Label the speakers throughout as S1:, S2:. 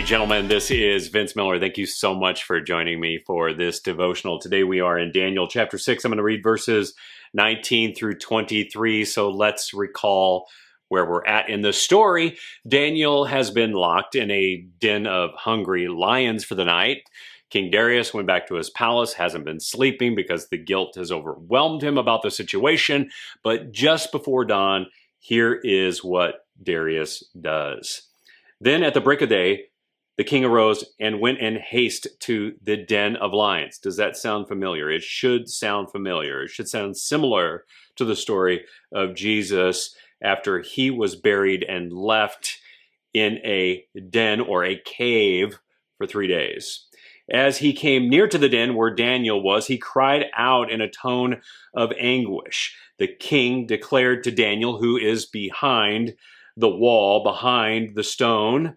S1: gentlemen, this is Vince Miller. Thank you so much for joining me for this devotional. Today we are in Daniel chapter 6. I'm going to read verses 19 through 23. So let's recall where we're at in the story. Daniel has been locked in a den of hungry lions for the night. King Darius went back to his palace, hasn't been sleeping because the guilt has overwhelmed him about the situation. But just before dawn, here is what Darius does. Then at the break of day, the king arose and went in haste to the den of lions. Does that sound familiar? It should sound familiar. It should sound similar to the story of Jesus after he was buried and left in a den or a cave for 3 days. As he came near to the den where Daniel was, he cried out in a tone of anguish. The king declared to Daniel, who is behind the wall, behind the stone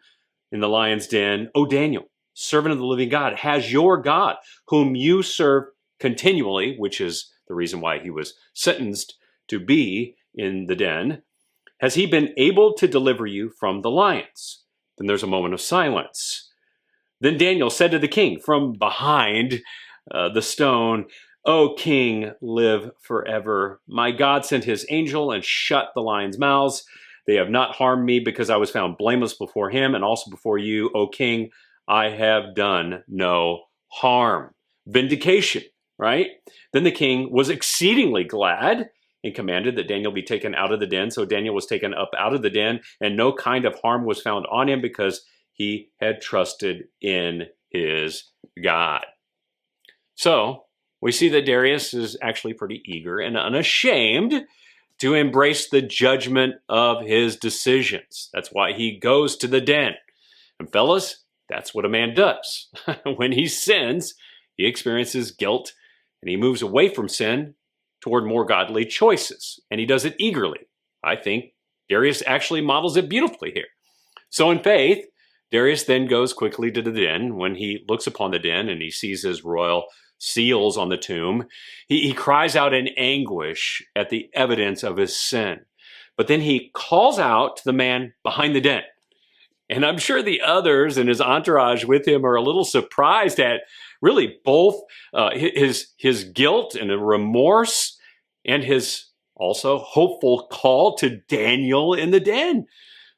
S1: in the lion's den, "O Daniel, servant of the living God, has your God, whom you serve continually," which is the reason why he was sentenced to be in the den, "has he been able to deliver you from the lions?" Then there's a moment of silence. Then Daniel said to the king from behind the stone, "O king, live forever. My God sent his angel and shut the lions' mouths. They have not harmed me because I was found blameless before him and also before you, O king. I have done no harm." Vindication, right? Then the king was exceedingly glad and commanded that Daniel be taken out of the den. So Daniel was taken up out of the den, and no kind of harm was found on him because he had trusted in his God. So we see that Darius is actually pretty eager and unashamed to embrace the judgment of his decisions. That's why he goes to the den. And fellas, that's what a man does. When he sins, he experiences guilt and he moves away from sin toward more godly choices. And he does it eagerly. I think Darius actually models it beautifully here. So in faith, Darius then goes quickly to the den. When he looks upon the den and he sees his royal seals on the tomb, he cries out in anguish at the evidence of his sin. But then he calls out to the man behind the den. And I'm sure the others and his entourage with him are a little surprised at really both his guilt and the remorse and his also hopeful call to Daniel in the den.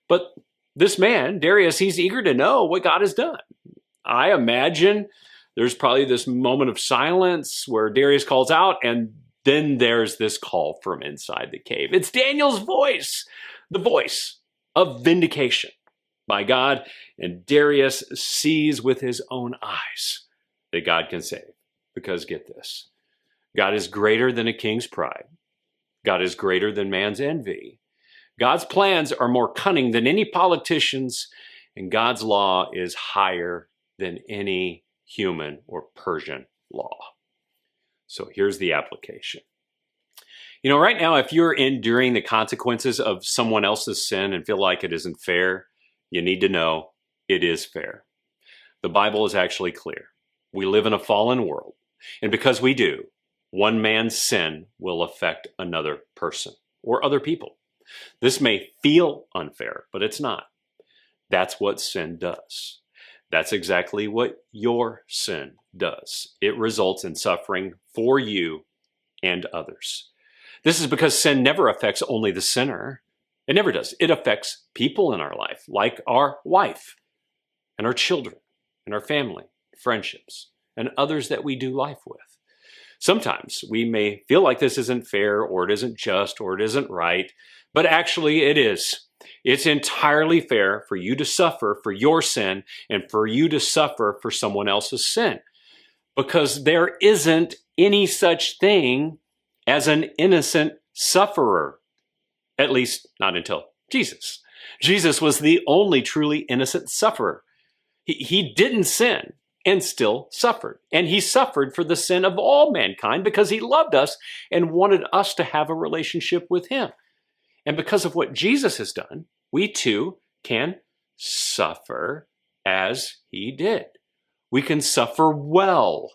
S1: But this man, Darius, he's eager to know what God has done. I imagine there's probably this moment of silence where Darius calls out, and then there's this call from inside the cave. It's Daniel's voice, the voice of vindication by God, and Darius sees with his own eyes that God can save. Because get this, God is greater than a king's pride. God is greater than man's envy. God's plans are more cunning than any politician's, and God's law is higher than any human or Persian law. So here's the application. Right now, if you're enduring the consequences of someone else's sin and feel like it isn't fair, you need to know it is fair. The Bible is actually clear. We live in a fallen world, and because we do, one man's sin will affect another person or other people. This may feel unfair, but it's not. That's what sin does. That's exactly what your sin does. It results in suffering for you and others. This is because sin never affects only the sinner. It never does. It affects people in our life, like our wife and our children and our family, friendships, and others that we do life with. Sometimes we may feel like this isn't fair or it isn't just or it isn't right, but actually it is. It's entirely fair for you to suffer for your sin and for you to suffer for someone else's sin, because there isn't any such thing as an innocent sufferer, at least not until Jesus. Jesus was the only truly innocent sufferer. He didn't sin and still suffered. And he suffered for the sin of all mankind because he loved us and wanted us to have a relationship with him. And because of what Jesus has done, we too can suffer as he did. We can suffer well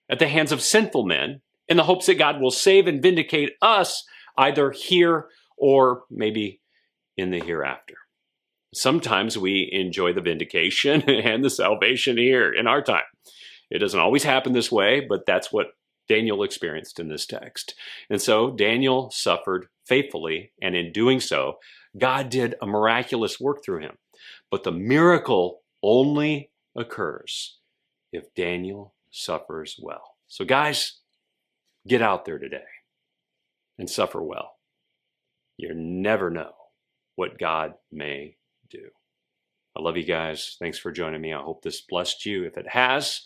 S1: at the hands of sinful men in the hopes that God will save and vindicate us either here or maybe in the hereafter. Sometimes we enjoy the vindication and the salvation here in our time. It doesn't always happen this way, but that's what Daniel experienced in this text. And so Daniel suffered faithfully, and in doing so, God did a miraculous work through him. But the miracle only occurs if Daniel suffers well. So guys, get out there today and suffer well. You never know what God may do. I love you guys. Thanks for joining me. I hope this blessed you. If it has,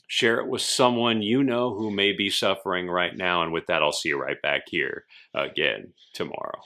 S1: share it with someone you know who may be suffering right now. And with that, I'll see you right back here again tomorrow.